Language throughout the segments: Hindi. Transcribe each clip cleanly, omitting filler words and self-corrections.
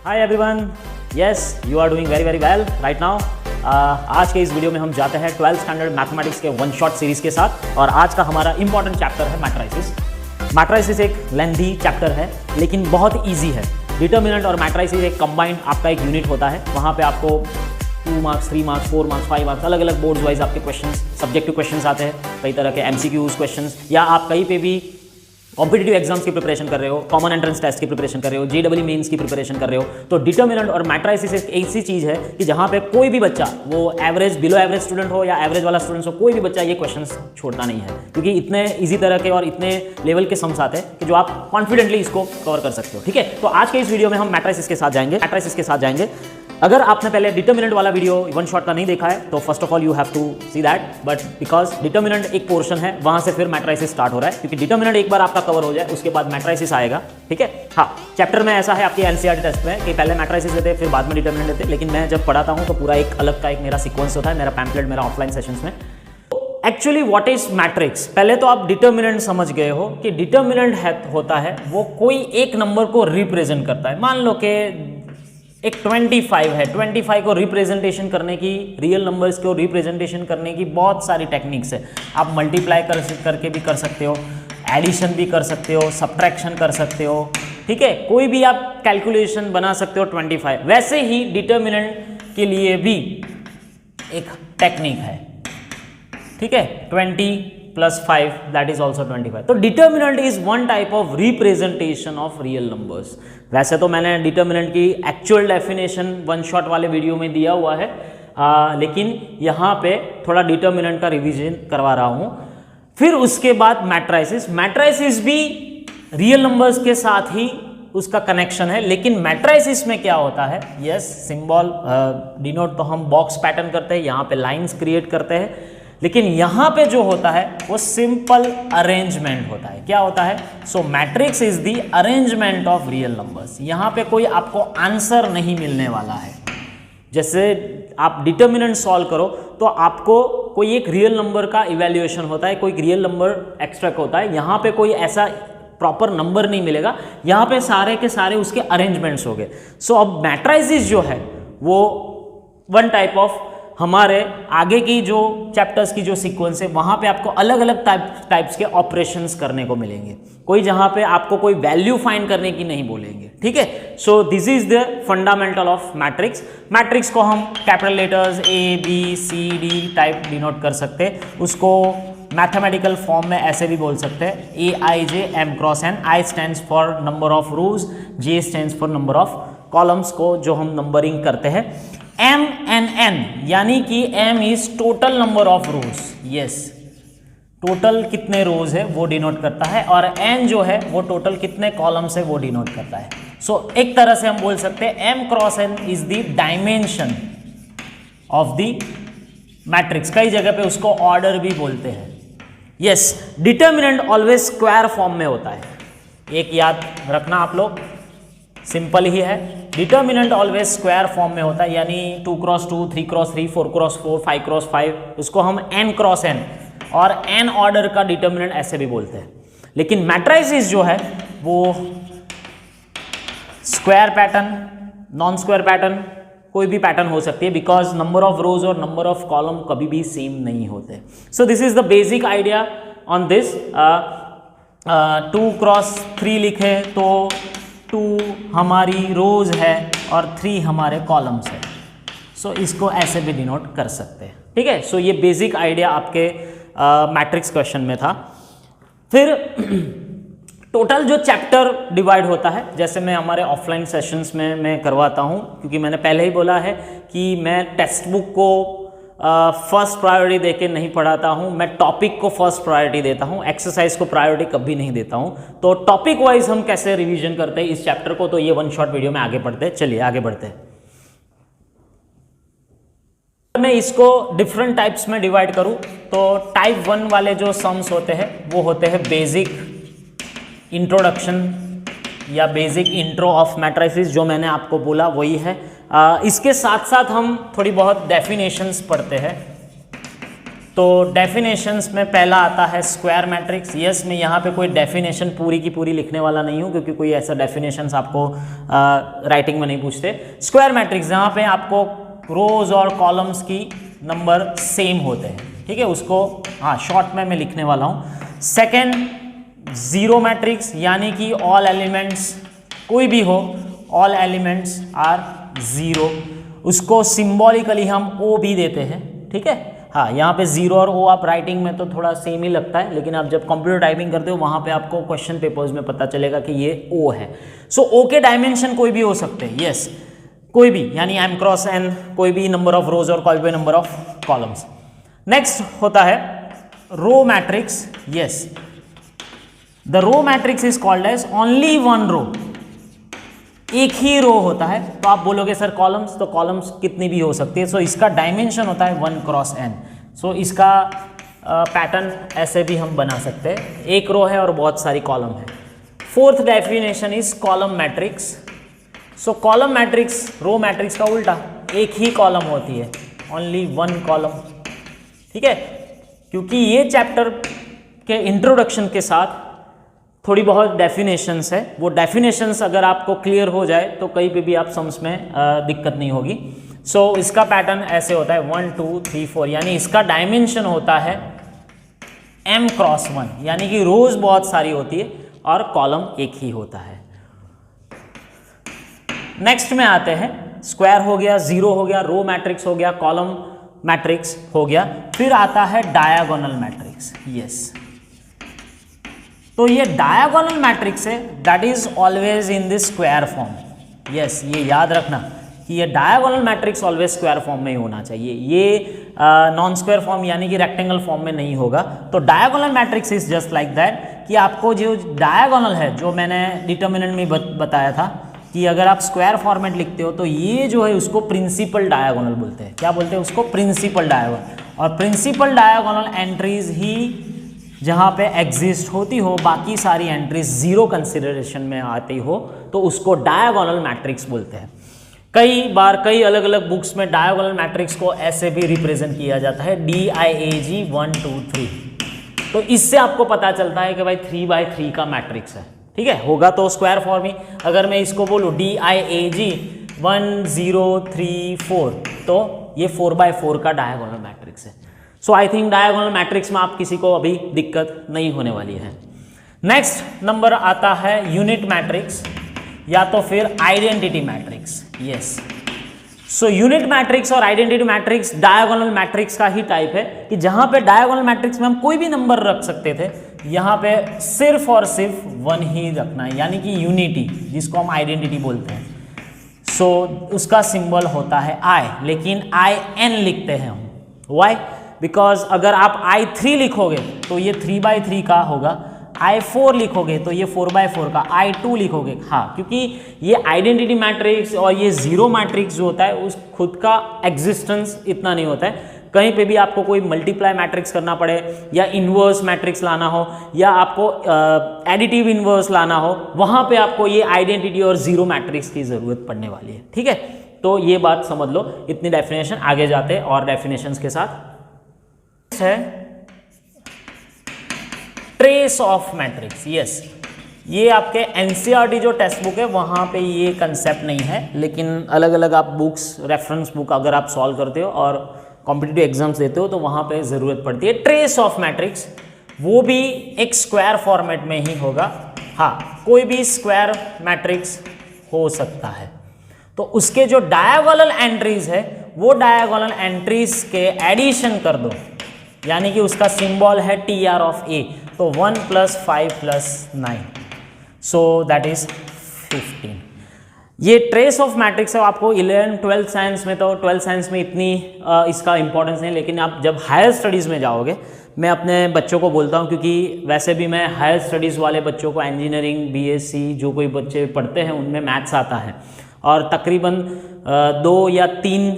Hi everyone, yes you are doing very well right now. आज के इस वीडियो में हम जाते हैं 12th स्टैंडर्ड मैथमेटिक्स के वन शॉट सीरीज के साथ और आज का हमारा इंपॉर्टेंट चैप्टर है मैट्राइसिस। मैट्राइसिस एक लेंथी चैप्टर है लेकिन बहुत ईजी है। डिटर्मिनेंट और मैट्राइसिस एक कंबाइंड आपका एक यूनिट होता है। वहाँ पे आपको 2 मार्क्स, 3 मार्क्स, 4 मार्क्स, 5 मार्क्स अलग अलग बोर्ड्स वाइज आपके क्वेश्चंस, सब्जेक्टिव क्वेश्चंस आते हैं, कई तरह के MCQs क्वेश्चंस, या आप कहीं पे भी कॉम्पिटिटिव एग्जाम्स की प्रिपरेशन कर रहे हो, कॉमन एंट्रेंस टेस्ट की प्रिपरेशन कर रहे हो, JEE मेंस की प्रिपरेशन कर रहे हो, तो डिटर्मिनेंट और मैट्राइसिस एक ऐसी चीज़ है कि जहाँ पे कोई भी बच्चा, वो एवरेज, बिलो एवरेज स्टूडेंट हो या एवरेज वाला स्टूडेंट हो, कोई भी बच्चा ये क्वेश्चंस छोड़ता नहीं है, क्योंकि इतने ईजी तरह के और इतने लेवल के सम्स आते हैं कि जो आप कॉन्फिडेंटली इसको कवर कर सकते हो। ठीक है, तो आज के इस वीडियो में हम मैट्राइसिस के साथ जाएंगे। अगर आपने पहले डिटर्मिनेंट वाला वीडियो वन शॉट का नहीं देखा है तो first of all you have to see that, but because determinant एक पोर्शन है, वहां से फिर मैट्राइसिस स्टार्ट हो रहा है, क्योंकि डिटर्मिनेंट एक बार आपका कवर हो जाए उसके बाद मैट्राइसिस आएगा। ठीक है, हाँ, चैप्टर में ऐसा है आपके NCERT टेस्ट में कि पहले मैट्राइसिस देते फिर बाद में डिटर्मिनेंट देते, लेकिन मैं जब पढ़ाता हूँ तो पूरा एक अलग का एक मेरा सीक्वेंस होता है, मेरा पैम्पलेट, मेरा ऑफलाइन सेशंस में। Actually what is matrix? पहले तो आप डिटर्मिनेंट समझ गए हो कि डिटर्मिनेंट होता है वो कोई एक नंबर को रिप्रेजेंट करता है। मान लो कि एक 25 है, 25 को रिप्रेजेंटेशन करने की, रियल नंबर्स को रिप्रेजेंटेशन करने की बहुत सारी टेक्निक्स है। आप मल्टीप्लाई करके भी कर सकते हो, एडिशन भी कर सकते हो, सब्ट्रैक्शन कर सकते हो। ठीक है, कोई भी आप कैलकुलेशन बना सकते हो 25। वैसे ही डिटर्मिनेंट के लिए भी एक टेक्निक है। ठीक है, 20 + 5 दैट इज ऑल्सो 25। तो determinant is one type of representation of real numbers. वैसे तो मैंने डिटर्मिनेंट की एक्चुअल डेफिनेशन वन शॉट वाले वीडियो में दिया हुआ है, लेकिन यहाँ पे थोड़ा डिटर्मिनेंट का रिवीजन करवा रहा हूँ। फिर उसके बाद मैट्राइसिस भी रियल नंबर्स के साथ ही उसका कनेक्शन है, लेकिन मैट्राइसिस में क्या होता है, यस, सिंबल डिनोट तो हम बॉक्स पैटर्न करते हैं, यहाँ पे लाइन्स क्रिएट करते हैं, लेकिन यहां पे जो होता है वो सिंपल अरेंजमेंट होता है। क्या होता है? So matrix is the arrangement of real numbers. यहां पे कोई आपको आंसर नहीं मिलने वाला है। जैसे आप डिटर्मिनेंट सॉल्व करो तो आपको कोई एक रियल नंबर का इवैल्यूएशन होता है, कोई रियल नंबर एक्सट्रैक्ट होता है। यहां पे कोई ऐसा प्रॉपर नंबर नहीं मिलेगा, यहां पे सारे के सारे उसके अरेंजमेंट्स हो गए। सो अब मैट्राइसिस जो है वो वन टाइप ऑफ, हमारे आगे की जो चैप्टर्स की जो सीक्वेंस है वहां पे आपको अलग अलग टाइप्स के ऑपरेशंस करने को मिलेंगे। कोई जहां पे आपको कोई वैल्यू फाइंड करने की नहीं बोलेंगे। ठीक है, so this is the fundamental of matrix. Matrix को हम capital letters ABCD type denote कर सकते हैं। उसको मैथमेटिकल फॉर्म में ऐसे भी बोल सकते हैं, AIJ M × N। I stands for number of rose, J stands for number of columns को जो हम नंबरिंग करते हैं। MNN यानी कि M is total number of rose, yes, total कितने रोज है वो डिनोट करता है, और N जो है वो टोटल कितने कॉलम्स है वो डिनोट करता है। सो एक तरह से हम बोल सकते हैं M × N is the dimension of the matrix. कई जगह पे उसको ऑर्डर भी बोलते हैं। Yes, determinant always square form में होता है। एक याद रखना आप लोग, सिंपल ही है, डिटर्मिनेंट ऑलवेज स्क्वायर फॉर्म में होता है, यानी 2 × 2, 3 × 3, 4 × 4, 5 × 5, उसको हम N × N और N ऑर्डर का डिटर्मिनेंट ऐसे भी बोलते हैं। लेकिन मैट्राइसिस जो है वो square pattern, non square pattern, कोई भी पैटर्न हो सकती है, बिकॉज नंबर ऑफ रोज और नंबर ऑफ कॉलम कभी भी सेम नहीं होते। So this is the basic idea on this. 2 × 3 लिखे तो 2 हमारी रोज है और 3 हमारे कॉलम्स है। सो इसको ऐसे भी डिनोट कर सकते हैं। ठीक है, सो ये बेसिक आइडिया आपके मैट्रिक्स क्वेश्चन में था। फिर टोटल जो चैप्टर डिवाइड होता है, जैसे मैं हमारे ऑफलाइन सेशंस में मैं करवाता हूँ, क्योंकि मैंने पहले ही बोला है कि मैं टेक्स्ट बुक को फर्स्ट प्रायोरिटी देके नहीं पढ़ाता हूँ, मैं टॉपिक को फर्स्ट प्रायोरिटी देता हूँ, एक्सरसाइज को प्रायोरिटी कभी नहीं देता हूँ। तो टॉपिक वाइज हम कैसे रिवीजन करते हैं इस चैप्टर को, तो ये वन शॉट वीडियो में आगे बढ़ते हैं। चलिए आगे बढ़ते हैं। मैं इसको डिफरेंट टाइप्स में डिवाइड करूँ तो टाइप 1 वाले जो सम्स होते हैं वो होते हैं बेसिक इंट्रोडक्शन या बेसिक इंट्रो ऑफ मैट्राइसिस, जो मैंने आपको बोला वही है। इसके साथ साथ हम थोड़ी बहुत डेफिनेशंस पढ़ते हैं। तो डेफिनेशंस में पहला आता है स्क्वायर मैट्रिक्स। यस, मैं यहाँ पे कोई डेफिनेशन पूरी की पूरी लिखने वाला नहीं हूँ, क्योंकि कोई ऐसा डेफिनेशंस आपको राइटिंग में नहीं पूछते। स्क्वायर मैट्रिक्स जहाँ पे आपको रोज और कॉलम्स की नंबर सेम होते हैं, ठीक है, उसको हाँ शॉर्ट में मैं लिखने वाला हूँ। सेकेंड, जीरो मैट्रिक्स, यानी कि ऑल एलिमेंट्स कोई भी हो, ऑल एलिमेंट्स आर जीरो, उसको सिंबॉलिकली हम ओ भी देते हैं, ठीक है। हाँ, यहाँ पे जीरो और ओ आप राइटिंग में तो थोड़ा सेम ही लगता है, लेकिन आप जब कंप्यूटर टाइपिंग करते हो वहाँ पे आपको क्वेश्चन पेपर्स में पता चलेगा कि ये ओ है। सो ओ के डायमेंशन कोई भी हो सकते हैं, यस, कोई भी, यानी m क्रॉस n, कोई भी नंबर ऑफ रोज और कोई भी नंबर ऑफ कॉलम्स। नेक्स्ट होता है row matrix. Yes, the row matrix is called as only one row, एक ही रो होता है। तो आप बोलोगे सर कॉलम्स, तो कॉलम्स कितनी भी हो सकती है। सो इसका डायमेंशन होता है 1 क्रॉस n। सो इसका पैटर्न ऐसे भी हम बना सकते हैं, एक रो है और बहुत सारी कॉलम है। Fourth definition is column matrix. So column matrix row matrix का उल्टा, एक ही कॉलम होती है, ओनली वन कॉलम, ठीक है। क्योंकि ये चैप्टर के इंट्रोडक्शन के साथ थोड़ी बहुत डेफिनेशंस है, वो डेफिनेशंस अगर आपको क्लियर हो जाए तो कहीं पे भी आप सम्स में दिक्कत नहीं होगी। सो इसका पैटर्न ऐसे होता है 1 2 3 4, यानी इसका डायमेंशन होता है m क्रॉस 1, यानी कि रोज बहुत सारी होती है और कॉलम एक ही होता है। नेक्स्ट में आते हैं, स्क्वायर हो गया, जीरो हो गया, रो मैट्रिक्स हो गया, कॉलम मैट्रिक्स हो गया, फिर आता है डायगोनल मैट्रिक्स। यस, तो ये डायगोनल मैट्रिक्स है, that is always in this square form. Yes, ये याद रखना कि ये diagonal matrix always square form में ही होना चाहिए, ये नॉन स्क्वायर फॉर्म यानी कि रेक्टेंगल फॉर्म में नहीं होगा। तो diagonal matrix is just like that, कि आपको जो डायगोनल है, जो मैंने डिटर्मिनेंट में बताया था कि अगर आप स्क्वायर फॉर्मेट लिखते हो तो ये जो है उसको प्रिंसिपल डायगोनल बोलते हैं। क्या बोलते हैं उसको? Principal diagonal. और प्रिंसिपल डायगोनल एंट्रीज ही जहाँ पे एग्जिस्ट होती हो, बाकी सारी एंट्रीज जीरो कंसिडरेशन में आती हो, तो उसको डायगोनल मैट्रिक्स बोलते हैं। कई बार कई अलग अलग बुक्स में डायगोनल मैट्रिक्स को ऐसे भी रिप्रेजेंट किया जाता है, DIAG 1 2 3। तो इससे आपको पता चलता है कि भाई 3/3 का मैट्रिक्स है, ठीक है, होगा तो स्क्वायर फॉर्म ही। अगर मैं इसको बोलूँ DIAG 1 0 3 4, तो ये 4/4 का डायगोनल मैट्रिक्स है। सो आई थिंक डायगोनल मैट्रिक्स में आप किसी को अभी दिक्कत नहीं होने वाली है। नेक्स्ट नंबर आता है यूनिट मैट्रिक्स या तो फिर identity matrix. Yes, so unit matrix और आइडेंटिटी मैट्रिक्स डायगोनल मैट्रिक्स का ही टाइप है, कि जहां पे डायगोनल मैट्रिक्स में हम कोई भी नंबर रख सकते थे, यहाँ पे सिर्फ और सिर्फ 1 ही रखना है, यानी कि यूनिटी, जिसको हम आइडेंटिटी बोलते हैं। सो उसका सिंबल होता है I, लेकिन IN लिखते हैं हम। वाई? बिकॉज अगर आप I3 लिखोगे तो ये 3/3 का होगा, I4 लिखोगे तो ये 4/4 का, I2 लिखोगे, हाँ, क्योंकि ये आइडेंटिटी मैट्रिक्स और ये जीरो मैट्रिक्स जो होता है उस खुद का एग्जिस्टेंस इतना नहीं होता है। कहीं पे भी आपको कोई मल्टीप्लाई मैट्रिक्स करना पड़े या इन्वर्स मैट्रिक्स लाना हो या आपको एडिटिव इन्वर्स लाना हो, वहाँ पे आपको ये आइडेंटिटी और जीरो मैट्रिक्स की ज़रूरत पड़ने वाली है, ठीक है। तो ये बात समझ लो, इतनी डेफिनेशन, आगे जाते हैं और डेफिनेशंस के साथ है ट्रेस ऑफ मैट्रिक्स। यस, ये आपके एनसीईआरटी जो टेक्स्ट बुक है वहाँ पे ये कंसेप्ट नहीं है, लेकिन अलग अलग आप बुक्स, रेफरेंस बुक अगर आप सॉल्व करते हो और कॉम्पिटिटिव एग्जाम्स देते हो तो वहाँ पे ज़रूरत पड़ती है ट्रेस ऑफ मैट्रिक्स। वो भी एक स्क्वायर फॉर्मेट में ही होगा, हाँ, कोई भी स्क्वायर मैट्रिक्स हो सकता है। तो उसके जो डायगोनल एंट्रीज है वो डायगोनल एंट्रीज के एडिशन कर दो, यानी कि उसका सिंबल है TR ऑफ A, तो 1 + 5 + 9, सो दैट इज 15। ये ट्रेस ऑफ मैट्रिक्स है। आपको 11th 12th साइंस में, तो 12th साइंस में इतनी इसका इंपॉर्टेंस नहीं, लेकिन आप जब हायर स्टडीज़ में जाओगे, मैं अपने बच्चों को बोलता हूँ, क्योंकि वैसे भी मैं हायर स्टडीज़ वाले बच्चों को, इंजीनियरिंग BSc जो कोई बच्चे पढ़ते हैं उनमें मैथ्स आता है, और तकरीबन 2 या 3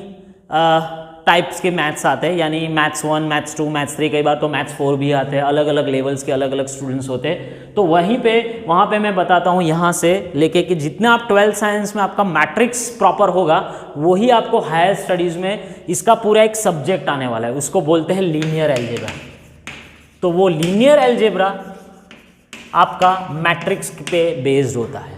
टाइप्स के मैथ्स आते हैं, यानी मैथ्स 1, मैथ्स 2, मैथ्स 3, कई बार तो मैथ्स 4 भी आते हैं, अलग अलग लेवल्स के अलग अलग स्टूडेंट्स होते हैं। तो वहाँ पे मैं बताता हूँ यहाँ से लेके कि जितना आप 12th साइंस में आपका मैट्रिक्स प्रॉपर होगा वही आपको हायर स्टडीज़ में इसका पूरा एक सब्जेक्ट आने वाला है, उसको बोलते हैं लीनियर अलजेब्रा। तो वो लीनियर अलजेब्रा आपका मैट्रिक्स पे बेस्ड होता है,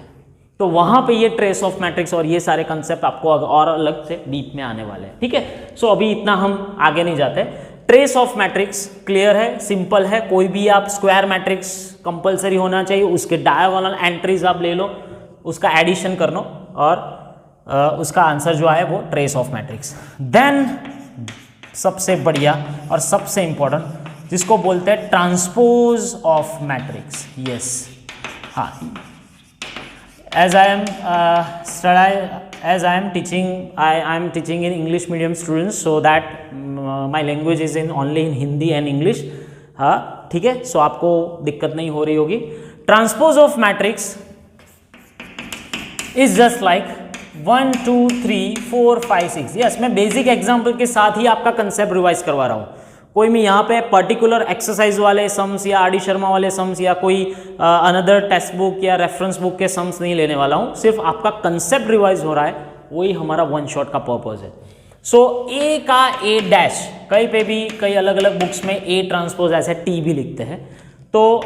तो वहाँ पे ये ट्रेस ऑफ मैट्रिक्स और ये सारे कंसेप्ट आपको और अलग से डीप में आने वाले हैं, ठीक है। सो अभी इतना हम आगे नहीं जाते। ट्रेस ऑफ मैट्रिक्स क्लियर है, सिंपल है, कोई भी आप स्क्वायर मैट्रिक्स कंपलसरी होना चाहिए, उसके डायगोनल एंट्रीज आप ले लो, उसका एडिशन कर लो और उसका आंसर जो आए वो ट्रेस ऑफ मैट्रिक्स। देन सबसे बढ़िया और सबसे इंपॉर्टेंट जिसको बोलते हैं ट्रांसपोज ऑफ मैट्रिक्स। यस, हाँ, as I am teaching in English medium students, so that my language is only in Hindi and English, हाँ ठीक है। सो आपको दिक्कत नहीं हो रही होगी। Transpose of matrix is just like 1 2 3 4 5 6। Yes, मैं बेसिक एग्जाम्पल के साथ ही आपका कंसेप्ट रिवाइज करवा रहा हूँ। कोई मैं यहाँ पे पर्टिकुलर एक्सरसाइज वाले सम्स या आर डी शर्मा वाले सम्स या कोई अनदर टेक्स्ट बुक या रेफरेंस बुक के सम्स नहीं लेने वाला हूँ, सिर्फ आपका कंसेप्ट रिवाइज हो रहा है, वही हमारा वन शॉट का पर्पस है। सो ए का ए डैश, कहीं पे भी कई अलग अलग बुक्स में ए ट्रांसपोज ऐसे टी भी लिखते हैं। तो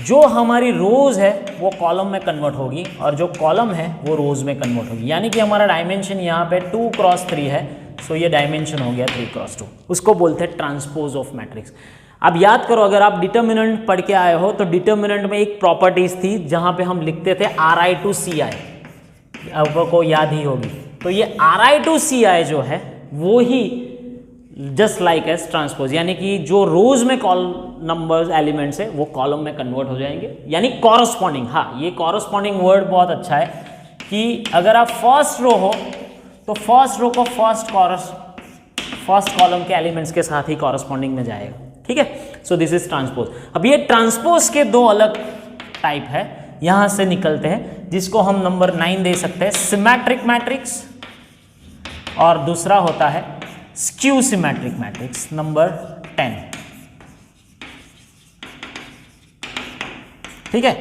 जो हमारी रोज है वो कॉलम में कन्वर्ट होगी और जो कॉलम है वो रोज में कन्वर्ट होगी, यानी कि हमारा डायमेंशन यहाँ पे 2 × 3 है। सो ये डायमेंशन हो गया 3 × 2, उसको बोलते हैं ट्रांसपोज ऑफ मैट्रिक्स। अब याद करो, अगर आप डिटर्मिनेंट पढ़ के आए हो तो डिटर्मिनेंट में एक प्रॉपर्टीज थी जहां पे हम लिखते थे RI to CI, आपको याद ही होगी। तो ये RI to CI जो है वो ही जस्ट लाइक एज ट्रांसपोज, यानी कि जो रोज में नंबर्स एलिमेंट्स है वो कॉलम में कन्वर्ट हो जाएंगे, यानी कॉरस्पॉन्डिंग। हाँ, ये कॉरस्पॉन्डिंग वर्ड बहुत अच्छा है कि अगर आप फर्स्ट रो हो तो फर्स्ट रो को फर्स्ट कॉलम के एलिमेंट्स के साथ ही कॉरस्पॉन्डिंग में जाएगा, ठीक है। So this is transpose. अब ये ट्रांसपोज के 2 अलग टाइप है, यहां से निकलते हैं, जिसको हम नंबर 9 दे सकते हैं, सिमेट्रिक मैट्रिक्स, और दूसरा होता है स्क्यू सिमेट्रिक मैट्रिक्स, नंबर 10, ठीक है।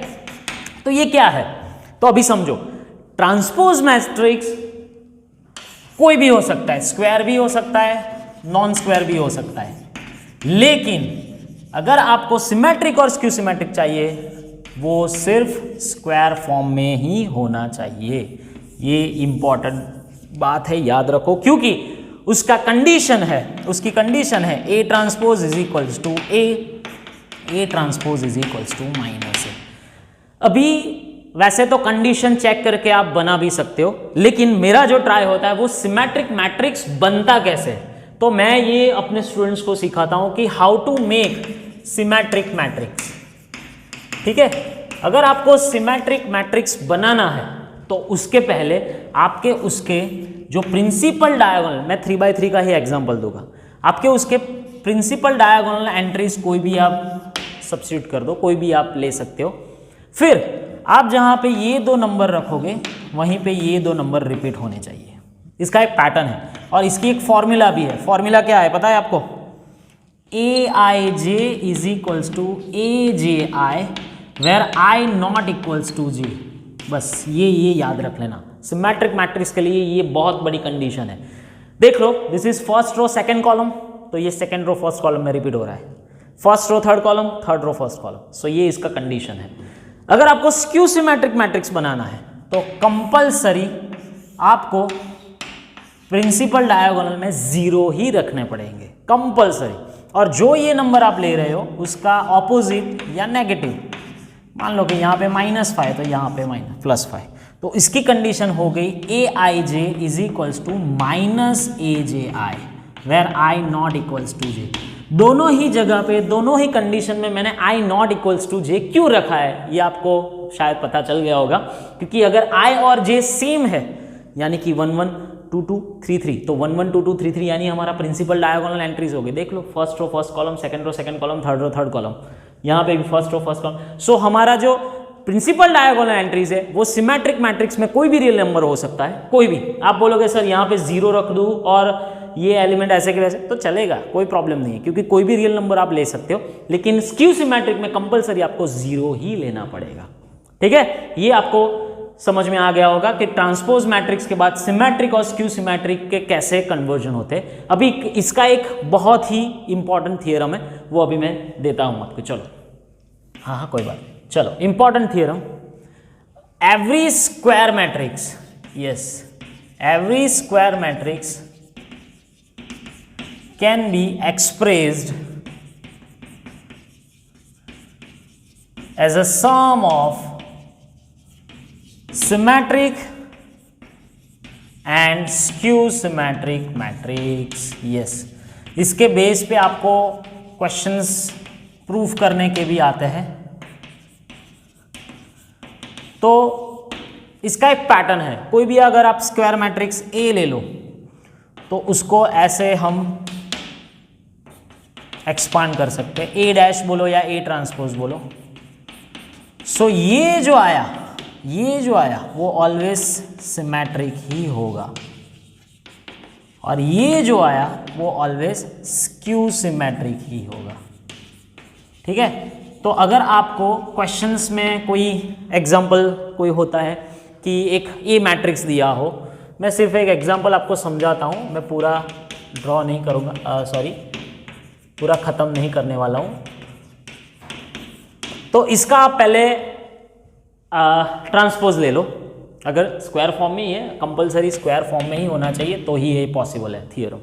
तो ये क्या है, तो अभी समझो, ट्रांसपोज मैट्रिक्स कोई भी हो सकता है, स्क्वायर भी हो सकता है, नॉन स्क्वायर भी हो सकता है, लेकिन अगर आपको सिमेट्रिक और स्क्यू सिमेट्रिक चाहिए वो सिर्फ स्क्वायर फॉर्म में ही होना चाहिए। ये इंपॉर्टेंट बात है, याद रखो, क्योंकि उसका कंडीशन है, उसकी कंडीशन है A transpose is equals to A transpose is equals to -A। अभी वैसे तो कंडीशन चेक करके आप बना भी सकते हो, लेकिन मेरा जो ट्राई होता है वो सिमेट्रिक मैट्रिक्स बनता कैसे, तो मैं ये अपने स्टूडेंट्स को सिखाता हूं कि how to make symmetric matrix, ठीक है। अगर आपको सिमेट्रिक मैट्रिक्स बनाना है तो उसके पहले आपके उसके जो प्रिंसिपल डायगोनल, मैं 3x3 का ही एग्जांपल दूंगा, आपके उसके प्रिंसिपल डायगोनल एंट्रीज कोई भी आप सब्स्टिट्यूट कर दो, कोई भी आप ले सकते हो। फिर आप जहां पे ये 2 नंबर रखोगे वहीं पे ये 2 नंबर रिपीट होने चाहिए। इसका एक पैटर्न है और इसकी एक फॉर्मूला भी है। फॉर्मूला क्या है पता है आपको? Aij is equals to AJI where I not equals to J। बस ये याद रख लेना, सिमेट्रिक मैट्रिक्स के लिए ये बहुत बड़ी कंडीशन है। देख लो, this is first row second column, तो ये सेकंड रो फर्स्ट कॉलम में रिपीट हो रहा है, first row third column, third row first column. So ये इसका कंडीशन है। अगर आपको स्क्यू सिमेट्रिक मैट्रिक्स बनाना है तो कंपलसरी आपको प्रिंसिपल डायगोनल में 0 ही रखने पड़ेंगे, कंपलसरी। और जो ये नंबर आप ले रहे हो उसका ऑपोजिट या नेगेटिव, मान लो कि यहाँ पे -5 तो यहाँ पे +5, तो इसकी कंडीशन हो गई Aij is equals to -AJI where I not equals to J। दोनों ही जगह पे, दोनों ही कंडीशन में मैंने I not equals to J क्यों रखा है ये आपको शायद पता चल गया होगा, क्योंकि अगर I और J सेम है यानी कि 1 1 2 2 3 3, तो 1 1 2 2 3 3 यानी हमारा प्रिंसिपल डायगोनल एंट्रीज हो गए। देख लो, first row first column, second row second column, third row third column, यहाँ पे भी first row first column. So हमारा जो प्रिंसिपल डायगोनल एंट्रीज है वो सिमेट्रिक मैट्रिक्स में कोई भी रियल नंबर हो सकता है, कोई भी। आप बोलोगे सर यहाँ पे 0 रख दूँ और ये एलिमेंट ऐसे के वैसे, तो चलेगा, कोई प्रॉब्लम नहीं है, क्योंकि कोई भी रियल नंबर आप ले सकते हो, लेकिन स्क्यू सिमेट्रिक में कंपलसरी आपको 0 ही लेना पड़ेगा। ठीक है, ये आपको समझ में आ गया होगा कि ट्रांसपोज मैट्रिक्स के बाद सिमेट्रिक और स्क्यू सिमेट्रिक के कैसे कन्वर्जन होते हैं। अभी इसका एक बहुत ही इंपॉर्टेंट थियरम है, वो अभी मैं देता हूं आपको। चलो, हाँ कोई बात, चलो important theorem, every square matrix, yes, every square matrix can be expressed as a sum of symmetric and skew symmetric matrix। yes, इसके बेस पे आपको क्वेश्चंस प्रूफ करने के भी आते हैं। तो इसका एक पैटर्न है, कोई भी अगर आप स्क्वायर मैट्रिक्स ए ले लो तो उसको ऐसे हम एक्सपांड कर सकते हैं, ए डैश बोलो या ए ट्रांसपोज बोलो। सो ये जो आया वो ऑलवेज सिमेट्रिक ही होगा, और ये जो आया वो ऑलवेज स्क्यू सिमेट्रिक ही होगा। ठीक है, तो अगर आपको क्वेश्चंस में कोई एग्जांपल कोई होता है कि एक ए मैट्रिक्स दिया हो, मैं सिर्फ एक एग्जांपल आपको समझाता हूँ, मैं पूरा ड्रॉ नहीं करूँगा, पूरा ख़त्म नहीं करने वाला हूँ। तो इसका आप पहले ट्रांसपोज ले लो, अगर स्क्वायर फॉर्म में ही है, कंपलसरी स्क्वायर फॉर्म में ही होना चाहिए तो ही ये पॉसिबल है थियरम।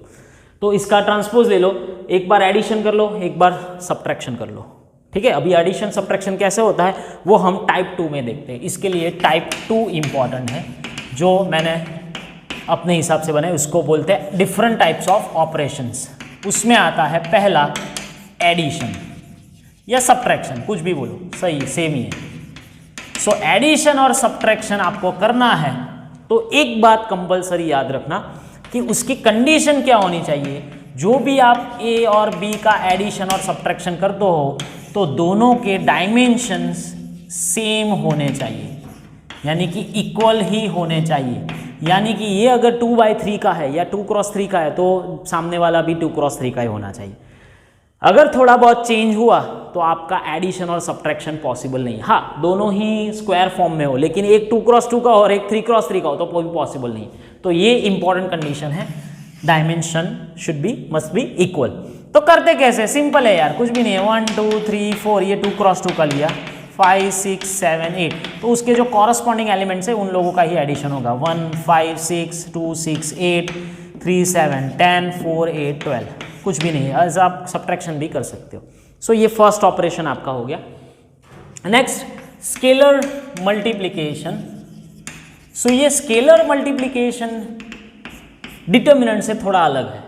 तो इसका ट्रांसपोज ले लो, एक बार एडिशन कर लो, एक बार सब्ट्रैक्शन कर लो। ठीक है, अभी एडिशन सब्ट्रैक्शन कैसे होता है वो हम टाइप 2 में देखते हैं। इसके लिए टाइप 2 इंपॉर्टेंट है, जो मैंने अपने हिसाब से बनाए, उसको बोलते हैं डिफरेंट टाइप्स ऑफ ऑपरेशंस। उसमें आता है पहला एडिशन या सब्ट्रैक्शन, कुछ भी बोलो, सही सेम ही है। सो एडिशन और सब्ट्रैक्शन आपको करना है तो एक बात कंपलसरी याद रखना कि उसकी कंडीशन क्या होनी चाहिए। जो भी आप ए और बी का एडिशन और सब्ट्रैक्शन करते हो तो दोनों के डायमेंशंस सेम होने चाहिए, यानी कि इक्वल ही होने चाहिए। यानी कि ये अगर 2/3 का है या 2x3 का है तो सामने वाला भी 2x3 का ही होना चाहिए। अगर थोड़ा बहुत चेंज हुआ तो आपका एडिशन और सब्ट्रैक्शन पॉसिबल नहीं। हाँ, दोनों ही स्क्वायर फॉर्म में हो, लेकिन एक 2x2 का और एक 3x3 का हो तो कोई भी पॉसिबल नहीं। तो ये इंपॉर्टेंट कंडीशन है, डायमेंशन मस्ट बी इक्वल। तो करते कैसे, सिंपल है यार, कुछ भी नहीं है। 1 2 3 4, ये 2x2 का लिया, 5 6 7 8, तो उसके जो कॉरस्पॉन्डिंग एलिमेंट्स है उन लोगों का ही एडिशन होगा। 1 5 6 2 6 8 3 7 10 4 8 12, कुछ भी नहीं है, एज आप सब्ट्रैक्शन भी कर सकते हो। सो ये फर्स्ट ऑपरेशन आपका हो गया। Next, scalar multiplication. सो ये स्केलर मल्टीप्लिकेशन डिटर्मिनेंट से थोड़ा अलग है।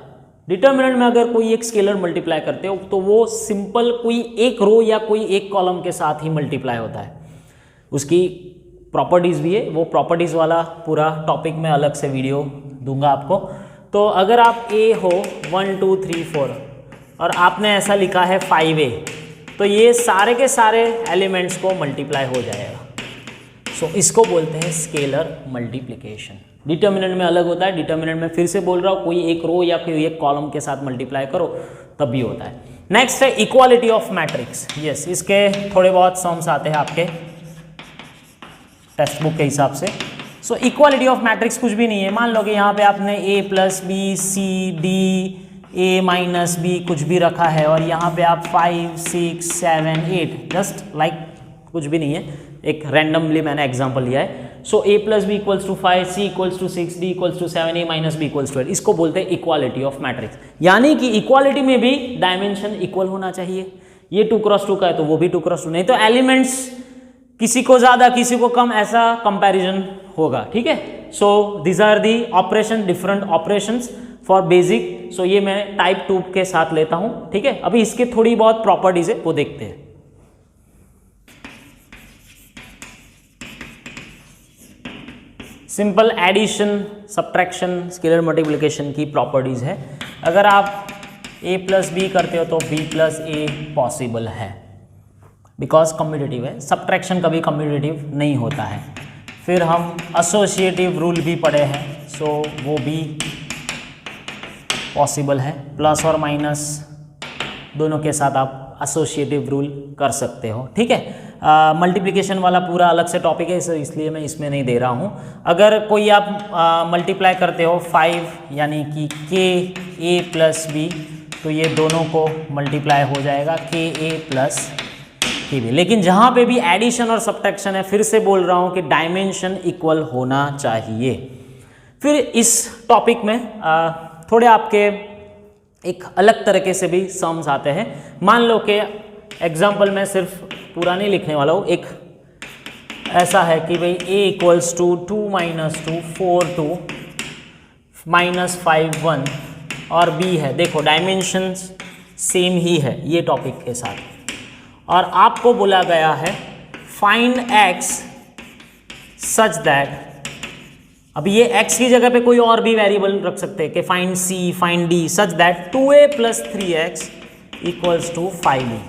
डिटर्मिनेंट में अगर कोई एक स्केलर मल्टीप्लाई करते हो तो वो सिंपल कोई एक रो या कोई एक कॉलम के साथ ही मल्टीप्लाई होता है। उसकी प्रॉपर्टीज भी है, वो प्रॉपर्टीज वाला पूरा टॉपिक में अलग से वीडियो दूंगा आपको। तो अगर आप ए हो 1 2 3 4 और आपने ऐसा लिखा है 5a, तो ये सारे के सारे एलिमेंट्स को मल्टीप्लाई हो जाएगा। सो इसको बोलते हैं स्केलर मल्टीप्लिकेशन। डिटर्मिनेंट में अलग होता है, डिटर्मिनेंट में फिर से बोल रहा हूँ, कोई एक रो या कोई एक कॉलम के साथ मल्टीप्लाई करो तब भी होता है। नेक्स्ट है इक्वालिटी ऑफ मैट्रिक्स। यस, इसके थोड़े बहुत सम्स आते हैं आपके टेक्स्ट बुक के हिसाब से। सो इक्वालिटी ऑफ मैट्रिक्स कुछ भी नहीं है। मान लो कि यहाँ पे आपने a + b c d a - b कुछ भी रखा है और यहाँ पे आप 5 6 7 8 जस्ट लाइक कुछ भी नहीं है, एक रैंडमली मैंने एग्जांपल लिया है। सो a + b = 5, c = 6, d = 7, a - b = 12, इसको बोलते हैं इक्वालिटी ऑफ मैट्रिक्स। यानी कि इक्वालिटी में भी डायमेंशन इक्वल होना चाहिए। ये 2x2 का है तो वो भी 2x2, नहीं तो एलिमेंट्स किसी को ज़्यादा किसी को कम, ऐसा कंपैरिजन होगा। ठीक है, so this are the operation, different operations for basic. So ये मैं टाइप 2 के साथ लेता हूं। ठीक है, अभी इसके थोड़ी बहुत प्रॉपर्टीज है वो देखते हैं। Simple addition, subtraction, scalar multiplication की प्रॉपर्टीज है। अगर आप a + b करते हो तो b + a पॉसिबल है, बिकॉज कम्यूटेटिव है। सब्ट्रैक्शन कभी कम्यूटेटिव नहीं होता है। फिर हम एसोसिएटिव रूल भी पढ़े हैं, सो वो भी पॉसिबल है, प्लस और माइनस दोनों के साथ आप एसोसिएटिव रूल कर सकते हो, ठीक है। मल्टीप्लिकेशन वाला पूरा अलग से टॉपिक है, इसलिए मैं इसमें नहीं दे रहा हूँ। अगर कोई आप मल्टीप्लाई करते हो 5 यानी कि के ए प्लस बी, तो ये दोनों को मल्टीप्लाई हो जाएगा के ए प्लस के बी। लेकिन जहाँ पे भी एडिशन और सब्ट्रैक्शन है, फिर से बोल रहा हूँ कि डायमेंशन इक्वल होना चाहिए। फिर इस टॉपिक में थोड़े आपके एक अलग तरीके से भी सम्स आते हैं। मान लो कि एग्जाम्पल में सिर्फ पूरा नहीं लिखने वाला हूँ, एक ऐसा है कि भाई a इक्वल्स टू 2 - 2 4 2 -5 1 और b है। देखो डायमेंशंस सेम ही है ये टॉपिक के साथ, और आपको बोला गया है फाइंड x सच दैट, अब ये x की जगह पे कोई और भी वेरिएबल रख सकते हैं कि find c find d such that 2a + 3x = 5b,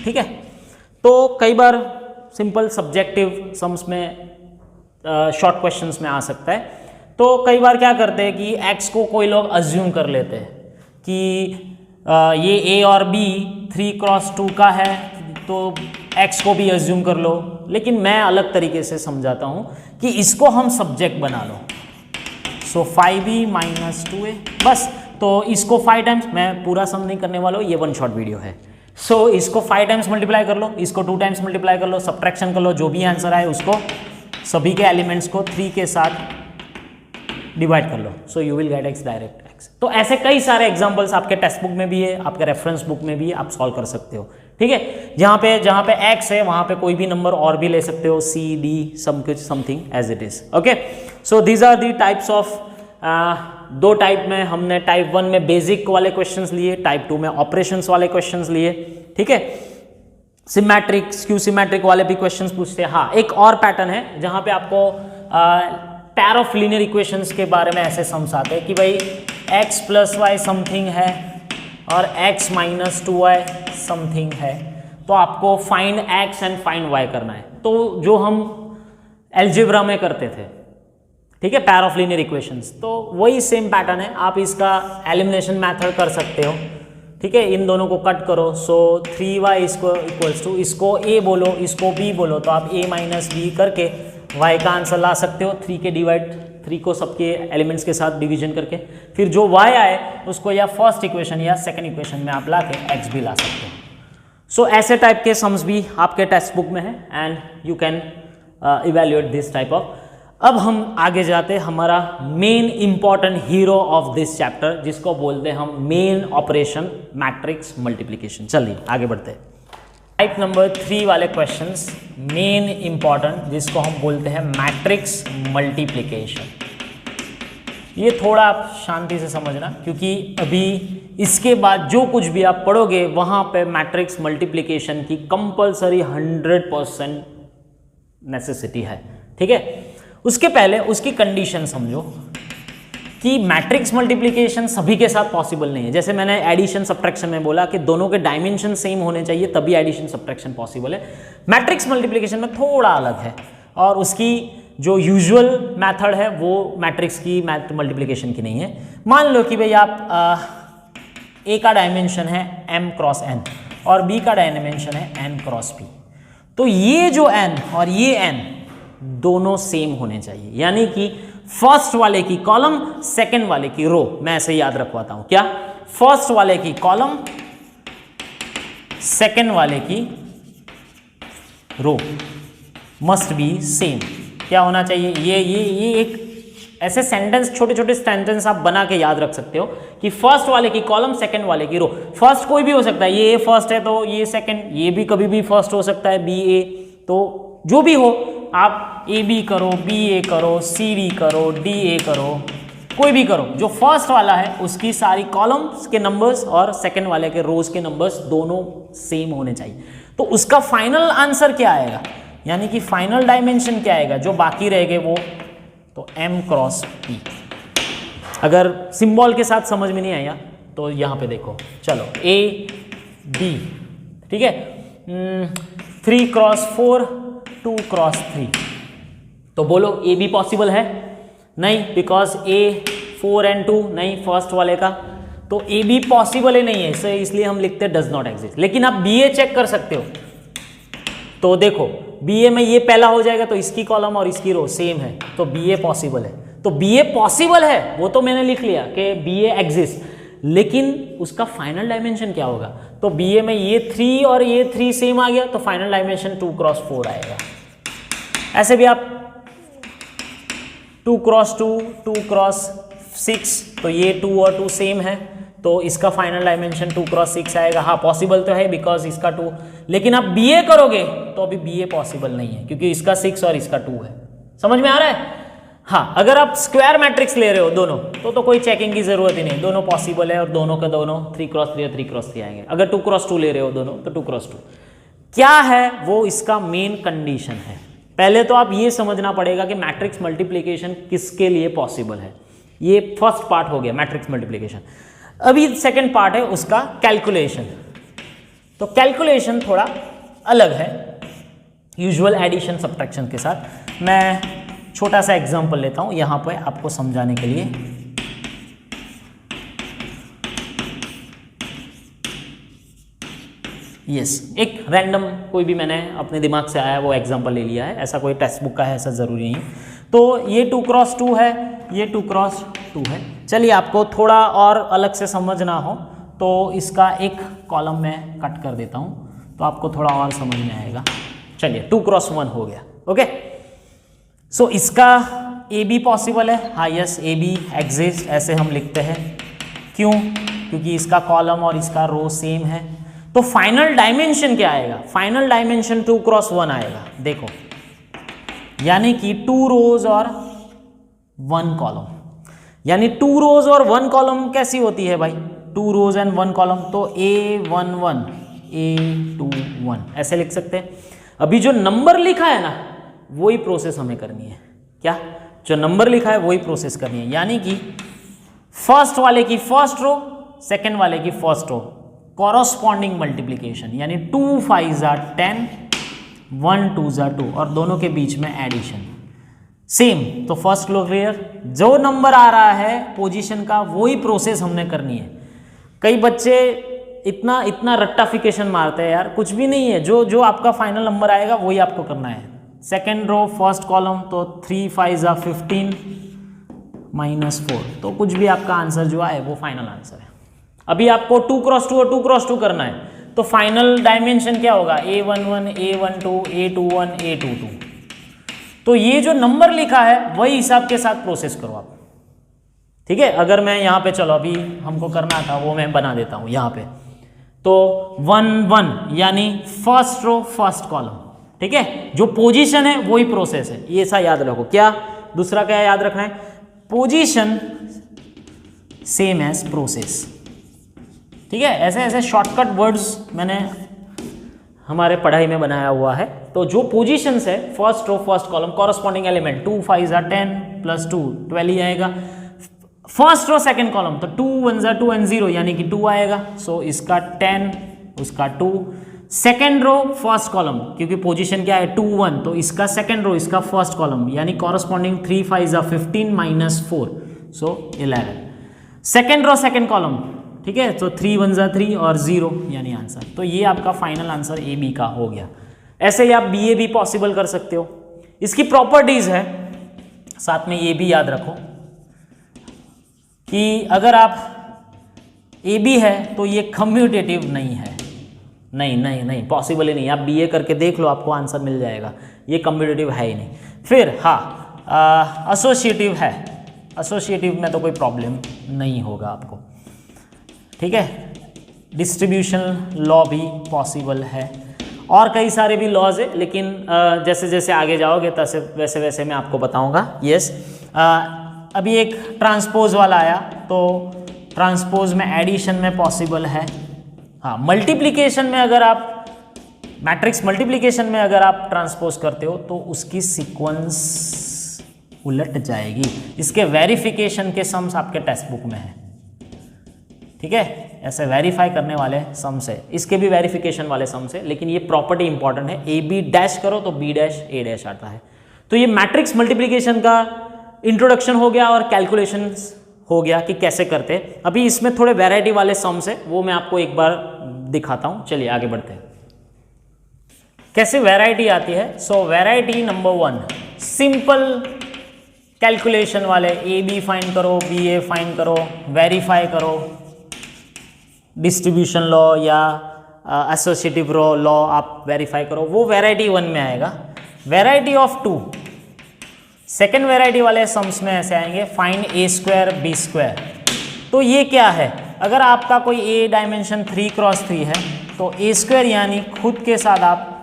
ठीक है। तो कई बार सिंपल सब्जेक्टिव सम्स में शॉर्ट क्वेश्चंस में आ सकता है। तो कई बार क्या करते हैं कि x को कोई लोग अज्यूम कर लेते हैं कि ये a और b 3 × 2 का है, तो x को भी अज्यूम कर लो। लेकिन मैं अलग तरीके से समझाता हूँ कि इसको हम सब्जेक्ट बना लो। सो 5b - 2a बस। तो इसको 5 टाइम्स, मैं पूरा सम नहीं करने वाला हूँ, ये 1 शॉर्ट वीडियो है। सो इसको 5 टाइम्स मल्टीप्लाई कर लो, इसको 2 टाइम्स मल्टीप्लाई कर लो, सब्ट्रैक्शन कर लो, जो भी आंसर आए उसको सभी के एलिमेंट्स को 3 के साथ डिवाइड कर लो। So you will get x direct x। तो ऐसे कई सारे एग्जांपल्स आपके टेक्स्ट बुक में भी है, आपके रेफरेंस बुक में भी है, आप सॉल्व कर सकते हो, ठीक है। जहाँ पे x है वहाँ पे कोई भी नंबर और भी ले सकते हो, c d something as it is, okay. So these are the types of, 2 type में हमने टाइप 1 में बेसिक वाले क्वेश्चंस लिए, टाइप 2 में ऑपरेशंस वाले क्वेश्चंस लिए, ठीक है। सिमेट्रिक स्क्यू सिमेट्रिक वाले भी क्वेश्चंस पूछते हैं। हाँ, एक और पैटर्न है जहां पे आपको पेयर ऑफ लीनियर इक्वेशंस के बारे में ऐसे सम्स आते हैं कि भाई x + y समथिंग है और x - 2y समथिंग है, तो आपको find x and find y करना है। तो जो हम एल्जेब्रा में करते थे, ठीक है, पेयर ऑफ लीनियर इक्वेशंस, तो वही सेम पैटर्न है। आप इसका एलिमिनेशन मेथड कर सकते हो, ठीक है। इन दोनों को कट करो। सो 3y इक्वल्स टू, इसको a बोलो, इसको b बोलो, तो आप a - b करके y का आंसर ला सकते हो। 3 के डिवाइड, 3 को सबके एलिमेंट्स के साथ डिवीजन करके, फिर जो y आए उसको या फर्स्ट इक्वेशन या सेकंड इक्वेशन में आप ला के x भी ला सकते हो। सो ऐसे टाइप के सम्स भी आपके टेक्स्ट बुक में है and you can evaluate this type of. अब हम आगे जाते हैं, हमारा main important hero of this chapter, जिसको बोलते हैं हम मेन ऑपरेशन मैट्रिक्स मल्टीप्लिकेशन। चलिए आगे बढ़ते हैं। टाइप नंबर 3 वाले क्वेश्चंस मेन इंपॉर्टेंट, जिसको हम बोलते हैं मैट्रिक्स मल्टीप्लिकेशन। ये थोड़ा आप शांति से समझना, क्योंकि अभी इसके बाद जो कुछ भी आप पढ़ोगे वहां पे मैट्रिक्स मल्टीप्लिकेशन की कंपलसरी 100% नेसेसिटी है, ठीक है। उसके पहले उसकी कंडीशन समझो कि मैट्रिक्स मल्टीप्लिकेशन सभी के साथ पॉसिबल नहीं है। जैसे मैंने एडिशन सब्ट्रैक्शन में बोला कि दोनों के डायमेंशन सेम होने चाहिए तभी एडिशन सब्ट्रैक्शन पॉसिबल है। मैट्रिक्स मल्टीप्लिकेशन में थोड़ा अलग है, और उसकी जो यूजुअल मेथड है वो मैट्रिक्स की मल्टीप्लिकेशन की नहीं है। मान लो कि भाई आप ए का डायमेंशन है m × n और b का डायमेंशन है n × p, तो ये जो n और ये n दोनों सेम होने चाहिए, यानी कि फर्स्ट वाले की कॉलम, सेकंड वाले की रो। मैं ऐसे याद रखवाता हूं, क्या? फर्स्ट वाले की कॉलम, सेकंड वाले की रो मस्ट बी सेम। क्या होना चाहिए? ये एक ऐसे सेंटेंस, छोटे छोटे सेंटेंस आप बना के याद रख सकते हो कि फर्स्ट वाले की कॉलम, सेकंड वाले की रो। फर्स्ट कोई भी हो सकता है, ये ए फर्स्ट है तो ये सेकंड, ये भी कभी भी फर्स्ट हो सकता है, बी ए, तो जो भी हो आप ए बी करो, बी ए करो, सी डी करो, डी ए करो, कोई भी करो। जो फर्स्ट वाला है उसकी सारी कॉलम्स के नंबर्स और सेकंड वाले के रोज के नंबर्स दोनों सेम होने चाहिए। तो उसका फाइनल आंसर क्या आएगा, यानी कि फाइनल डायमेंशन क्या आएगा, जो बाकी रहेंगे वो, तो m × p। अगर सिंबल के साथ समझ में नहीं आया तो यहां पे देखो, चलो a b, ठीक है, 3 × 4, 2 × 3, तो बोलो a b पॉसिबल है? नहीं, बिकॉज a 4 and 2 नहीं फर्स्ट वाले का, तो ए बी पॉसिबल ही नहीं है, इसलिए हम लिखते हैं डज नॉट एग्जिस्ट। लेकिन आप बी ए चेक कर सकते हो, तो देखो बी ए में ये पहला हो जाएगा तो इसकी कॉलम और इसकी रो सेम है, तो बी ए पॉसिबल है। तो बी ए पॉसिबल है वो तो मैंने लिख लिया कि बी ए एग्जिस्ट, लेकिन उसका फाइनल डायमेंशन क्या होगा? तो बी ए में ये 3 और ये 3 सेम आ गया, तो फाइनल डायमेंशन 2x4 आएगा। ऐसे भी आप 2x2, 2x6, तो ये 2 और 2 सेम है, तो इसका फाइनल डायमेंशन 2x6 आएगा। हाँ पॉसिबल तो है बिकॉज इसका 2, लेकिन आप बी ए करोगे तो अभी बी ए पॉसिबल नहीं है क्योंकि इसका 6 और इसका 2 है। समझ में आ रहा है? हाँ, अगर आप स्क्वायर मैट्रिक्स ले रहे हो दोनों तो कोई चेकिंग की जरूरत ही नहीं, दोनों पॉसिबल है और दोनों के दोनों 3x3 और 3x3 आएंगे। अगर 2x2 ले रहे हो दोनों तो 2x2 क्या है वो इसका मेन कंडीशन है। पहले तो आप ये समझना पड़ेगा कि मैट्रिक्स मल्टीप्लिकेशन किसके लिए पॉसिबल है। ये फर्स्ट पार्ट हो गया मैट्रिक्स मल्टीप्लिकेशन। अभी सेकेंड पार्ट है उसका कैलकुलेशन। तो कैलकुलेशन थोड़ा अलग है यूजुअल एडिशन सब्ट्रैक्शन के साथ। मैं छोटा सा एग्जांपल लेता हूं यहां पर आपको समझाने के लिए। एक रैंडम कोई भी मैंने अपने दिमाग से आया वो एग्जांपल ले लिया है, ऐसा कोई टेक्स्ट बुक का है ऐसा ज़रूरी नहीं। तो ये 2x2 है, ये 2x2 है। चलिए आपको थोड़ा और अलग से समझना हो तो इसका एक कॉलम मैं कट कर देता हूँ तो आपको थोड़ा और समझ में आएगा। चलिए 2x1 हो गया। ओके, सो इसका ए बी पॉसिबल है। हाँ यस, ए बी एग्जिस्ट ऐसे हम लिखते हैं। क्यों? क्योंकि इसका कॉलम और इसका रो सेम है। तो फाइनल डायमेंशन क्या आएगा? फाइनल डायमेंशन 2x1 आएगा। देखो, यानी कि 2 रोज और 1 कॉलम, यानी 2 रोज और 1 कॉलम कैसी होती है भाई? 2 रोज एंड 1 कॉलम, तो A11 A21 ऐसे लिख सकते हैं। अभी जो नंबर लिखा है ना वही प्रोसेस हमें करनी है। क्या? जो नंबर लिखा है वही प्रोसेस करनी है, यानी कि फर्स्ट वाले की फर्स्ट रो, सेकंड वाले की फर्स्ट रो, कॉरस्पॉन्डिंग मल्टीप्लिकेशन, यानी 2 5 are 10, 1 2 are 2 और दोनों के बीच में एडिशन सेम। तो फर्स्ट लो क्लियर, जो नंबर आ रहा है पोजीशन का वही प्रोसेस हमने करनी है। कई बच्चे इतना रट्टाफिकेशन मारते हैं यार, कुछ भी नहीं है, जो आपका फाइनल नंबर आएगा वही आपको करना है। सेकेंड रो फर्स्ट कॉलम, तो 3 5 are 15 -4, तो कुछ भी आपका आंसर जो आए वो फाइनल आंसर है। अभी आपको 2x2 और 2x2 करना है, तो फाइनल डायमेंशन क्या होगा? A11 A12 A21 A22। तो ये जो नंबर लिखा है वही हिसाब के साथ प्रोसेस करो आप। ठीक है, अगर मैं यहाँ पे, चलो अभी हमको करना था वो मैं बना देता हूँ यहाँ पे। तो 1 1 यानी फर्स्ट रो फर्स्ट कॉलम। ठीक है, जो पोजीशन है वही प्रोसेस है, ये ऐसा याद रखो। क्या दूसरा क्या याद रखना है? Position same as process. ठीक है, ऐसे ऐसे शॉर्टकट वर्ड्स मैंने हमारे पढ़ाई में बनाया हुआ है। तो जो पोजीशंस है, first row first column, corresponding element, 2 5 are 10 + 2 12 ही आएगा। फर्स्ट रो सेकंड कॉलम, तो 2 1 are 2 and 0 यानी कि 2 आएगा। सो इसका 10 उसका 2। सेकेंड रो फर्स्ट कॉलम, क्योंकि पोजीशन क्या है 2 1, तो इसका सेकेंड रो इसका फर्स्ट कॉलम, यानी corresponding 3 5 are 15 -4, so 11। Second row second column, ठीक है, तो 3 1 are 3 और 0 यानी आंसर। तो ये आपका फाइनल आंसर ए बी का हो गया। ऐसे ही आप बी ए भी पॉसिबल कर सकते हो। इसकी प्रॉपर्टीज है, साथ में ये भी याद रखो कि अगर आप ए बी है तो ये कम्यूटेटिव नहीं है। नहीं पॉसिबल ही नहीं। आप बी ए करके देख लो, आपको आंसर मिल जाएगा। ये कम्यूटेटिव है ही नहीं। फिर हाँ, एसोसिएटिव है। एसोसिएटिव में तो कोई प्रॉब्लम नहीं होगा आपको। ठीक है, डिस्ट्रीब्यूशन लॉ भी पॉसिबल है और कई सारे भी लॉज है, लेकिन जैसे जैसे आगे जाओगे वैसे वैसे मैं आपको बताऊंगा। यस, अभी एक ट्रांसपोज वाला आया, तो ट्रांसपोज में एडिशन में पॉसिबल है। हाँ, मल्टीप्लिकेशन में अगर आप मैट्रिक्स मल्टीप्लिकेशन में अगर आप ट्रांसपोज करते हो तो उसकी सीक्वेंस उलट जाएगी। इसके वेरिफिकेशन के सम्स आपके टेक्स्ट बुक में है। ठीक है, ऐसे वेरीफाई करने वाले सम्स है, इसके भी वेरिफिकेशन वाले सम्स है, लेकिन ये प्रॉपर्टी इंपॉर्टेंट है। ए बी डैश करो तो बी डैश ए डैश आता है। तो ये मैट्रिक्स मल्टीप्लिकेशन का इंट्रोडक्शन हो गया और कैलकुलेशंस हो गया कि कैसे करते हैं। अभी इसमें थोड़े वैरायटी वाले सम्स है, वो मैं आपको एक बार दिखाता हूं। चलिए आगे बढ़ते हैं, कैसे वैरायटी आती है। सो वैरायटी नंबर 1, सिंपल कैलकुलेशन वाले, ए बी फाइंड करो, बी ए फाइंड करो, वेरीफाई करो, डिस्ट्रीब्यूशन लॉ या एसोसिएटिव लॉ आप वेरीफाई करो, वो वैरायटी 1 में आएगा। वैरायटी ऑफ 2, सेकेंड वैरायटी वाले सम्स में ऐसे आएंगे, फाइंड ए स्क्वायर बी स्क्वायर। तो ये क्या है, अगर आपका कोई ए डायमेंशन 3x3 है तो ए स्क्वायर यानी खुद के साथ आप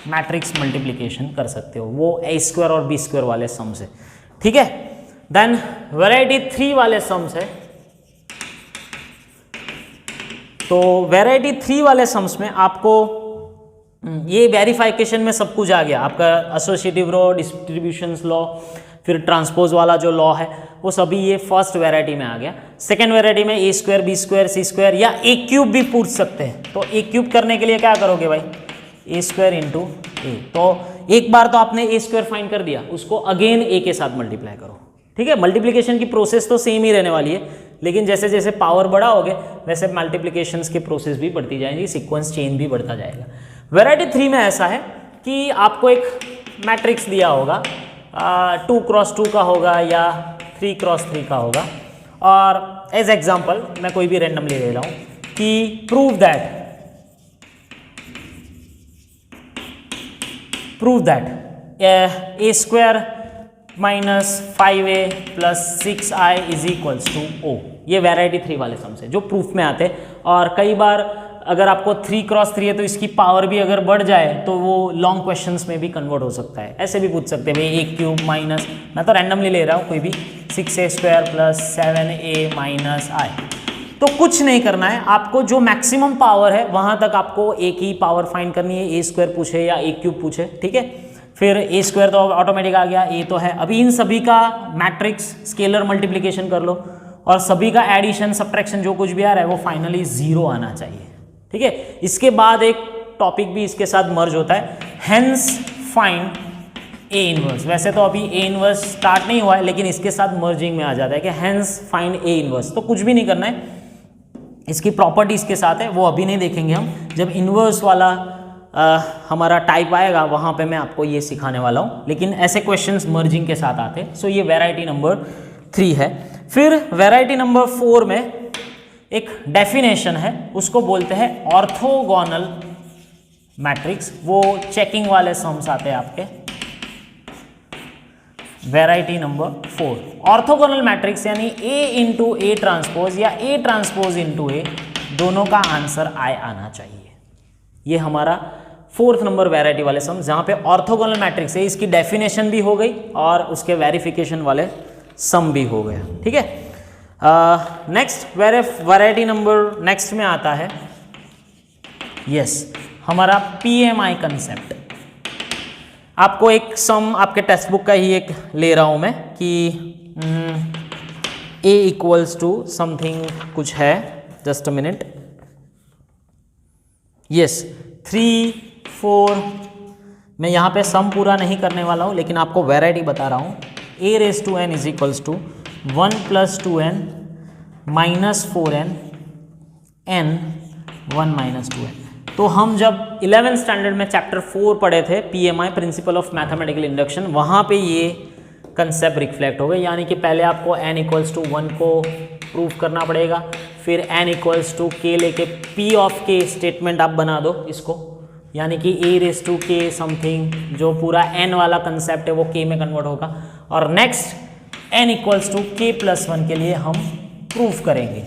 मैट्रिक्स मल्टीप्लिकेशन कर सकते हो, वो ए स्क्वायर और बी स्क्वायर वाले सम्स है, ठीक है। देन वैरायटी 3 वाले सम्स है। तो वैरायटी 3 वाले सम्स में आपको ये वेरिफिकेशन में सब कुछ आ गया, आपका एसोसिएटिव लॉ, डिस्ट्रीब्यूशंस लॉ, फिर ट्रांसपोज वाला जो लॉ है वो सभी ये फर्स्ट वैरायटी में आ गया। सेकेंड वैरायटी में ए स्क्वायर बी स्क्वायर सी स्क्वायर या ए क्यूब भी पूछ सकते हैं। तो ए क्यूब करने के लिए क्या करोगे भाई, ए स्क्वायर इंटू ए। तो एक बार तो आपने ए स्क्वायर फाइंड कर दिया, उसको अगेन ए के साथ मल्टीप्लाई करो, ठीक है। मल्टीप्लिकेशन की प्रोसेस तो सेम ही रहने वाली है, लेकिन जैसे जैसे पावर बढ़ा होगे वैसे मल्टीप्लिकेशंस की प्रोसेस भी बढ़ती जाएगी, सीक्वेंस चेंज भी बढ़ता जाएगा। वैरायटी 3 में ऐसा है कि आपको एक मैट्रिक्स दिया होगा, 2x2 का होगा या 3x3 का होगा, और एज एग्जाम्पल मैं कोई भी रैंडमली ले रहा हूँ कि prove that A square minus 5a plus 6i is equals to O. ये वैरायटी 3 वाले सम्स है जो प्रूफ में आते हैं। और कई बार अगर आपको 3x3 है तो इसकी पावर भी अगर बढ़ जाए तो वो लॉन्ग क्वेश्चंस में भी कन्वर्ट हो सकता है, ऐसे भी पूछ सकते हैं भाई ए क्यूब माइनस, मैं तो रैंडमली ले रहा हूँ कोई भी, 6a square plus 7a minus आई। तो कुछ नहीं करना है आपको, जो मैक्सिमम पावर है वहां तक आपको एक ही पावर फाइंड करनी है, ए स्क्वायर पूछे या ए क्यूब पूछे, ठीक है। फिर ए स्क्वायर तो ऑटोमेटिक आ गया, ए तो है। अभी इन सभी का मैट्रिक्स स्केलर मल्टीप्लिकेशन कर लो और सभी का एडिशन सब्ट्रैक्शन जो कुछ भी आ रहा है वो फाइनली 0 आना चाहिए, ठीक है। इसके बाद एक टॉपिक भी इसके साथ मर्ज होता है, हेंस फाइंड ए इनवर्स। वैसे तो अभी ए इनवर्स स्टार्ट नहीं हुआ है, लेकिन इसके साथ मर्जिंग में आ जाता है कि हेंस फाइंड ए इनवर्स। तो कुछ भी नहीं करना है, इसकी प्रॉपर्टी इसके साथ है, वो अभी नहीं देखेंगे हम, जब इनवर्स वाला हमारा टाइप आएगा वहां पे मैं आपको ये सिखाने वाला हूं। लेकिन ऐसे क्वेश्चंस मर्जिंग के साथ आते हैं। सो ये वैरायटी नंबर 3 है। फिर वैरायटी नंबर 4 में एक डेफिनेशन है, उसको बोलते हैं ऑर्थोगोनल मैट्रिक्स। वो चेकिंग वाले सम्स आते हैं आपके। वैरायटी नंबर 4 ऑर्थोगोनल मैट्रिक्स यानी ए इंटू ए ट्रांसपोज या ए ट्रांसपोज इंटू ए, दोनों का आंसर आई आना चाहिए। ये हमारा 4th नंबर वैरायटी वाले सम, जहां पे ऑर्थोगोनल मैट्रिक्स है, इसकी डेफिनेशन भी हो गई और उसके वेरिफिकेशन वाले सम भी हो गया, ठीक है। नेक्स्ट वैरायटी नंबर नेक्स्ट में आता है हमारा पीएमआई कंसेप्ट। आपको एक सम आपके टेक्स्ट बुक का ही एक ले रहा हूं मैं कि ए इक्वल्स टू समथिंग कुछ है, जस्ट अ मिनट। 3, 4, मैं यहाँ पे सम पूरा नहीं करने वाला हूँ, लेकिन आपको वैरायटी बता रहा हूँ। a raise to n is equals to 1 + 2n - 4n n 1 - 2n। तो हम जब 11th स्टैंडर्ड में चैप्टर 4 पढ़े थे, PMI principle of mathematical induction, वहाँ पे ये कंसेप्ट रिफ्लेक्ट हो गए। यानी कि पहले आपको n इक्वल्स टू 1 को प्रूव करना पड़ेगा, फिर n इक्वल्स टू k लेके p ऑफ k स्टेटमेंट आप बना दो इसको, यानी कि a raise to k something, जो पूरा n वाला कंसेप्ट है वो k में कन्वर्ट होगा। और next n equals to k + 1 के लिए हम प्रूफ करेंगे।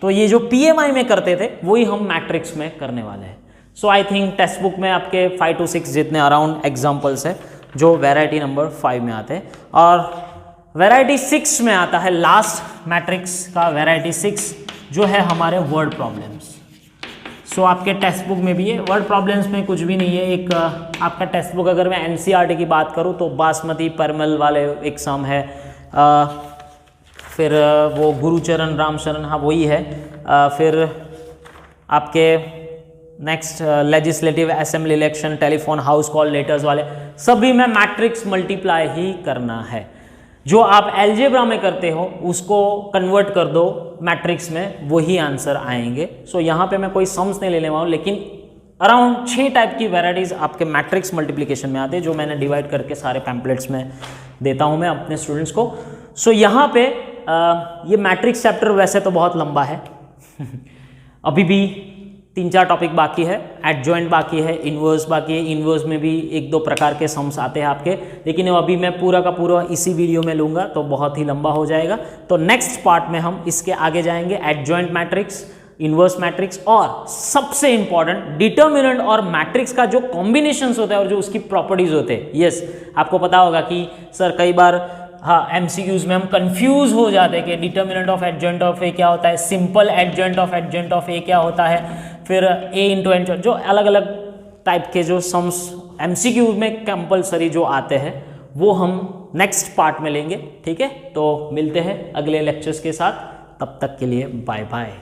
तो ये जो पीएमआई में करते थे वही हम मैट्रिक्स में करने वाले हैं। सो आई थिंक टेक्स्ट बुक में आपके 5 to 6 जितने अराउंड एग्जाम्पल्स है जो वैरायटी नंबर 5 में आते हैं। और वैरायटी 6 में आता है लास्ट मैट्रिक्स का, वैरायटी 6 जो है हमारे वर्ड प्रॉब्लम्स। सो आपके टेक्स्ट बुक में भी है। वर्ड प्रॉब्लम्स में कुछ भी नहीं है। एक आपका टेक्स्ट बुक, अगर मैं एनसीईआरटी की बात करूँ तो बासमती परमल वाले एक सम है, फिर वो गुरुचरण रामचरण, हाँ वही है। फिर आपके next legislative assembly election, telephone house call letters वाले सभी में मैट्रिक्स मल्टीप्लाई ही करना है। जो आप अलजेब्रा में करते हो उसको कन्वर्ट कर दो मैट्रिक्स में, वही आंसर आएंगे। सो यहाँ पे मैं कोई सम्स नहीं लेने वाला हूँ, लेकिन अराउंड 6 टाइप की वेराइटीज आपके मैट्रिक्स मल्टीप्लिकेशन में आते हैं, जो मैंने डिवाइड करके सारे पैम्पलेट्स में देता हूँ मैं अपने स्टूडेंट्स को। सो यहाँ पे ये मैट्रिक्स चैप्टर वैसे तो बहुत लंबा है अभी भी 3-4 टॉपिक बाकी है, एडजॉइंट बाकी है, इन्वर्स बाकी है। इन्वर्स में भी 1-2 प्रकार के सम्स आते हैं आपके, लेकिन अभी मैं पूरा का पूरा इसी वीडियो में लूँगा तो बहुत ही लंबा हो जाएगा। तो नेक्स्ट पार्ट में हम इसके आगे जाएंगे, एडजॉइंट मैट्रिक्स, इन्वर्स मैट्रिक्स, और सबसे इंपॉर्टेंट डिटर्मिनेंट और मैट्रिक्स का जो कॉम्बिनेशंस होता है और जो उसकी प्रॉपर्टीज होते हैं। यस, आपको पता होगा कि सर कई बार एमसीक्यूज में हम कंफ्यूज हो जाते हैं कि डिटर्मिनेंट ऑफ एडजॉइंट ऑफ ए क्या होता है, सिंपल एडजॉइंट ऑफ ए क्या होता है, फिर ए इंटू एन, जो अलग अलग टाइप के जो सम्स एमसीक्यू में कंपलसरी जो आते हैं वो हम नेक्स्ट पार्ट में लेंगे। ठीक है, तो मिलते हैं अगले लेक्चर्स के साथ, तब तक के लिए बाय बाय।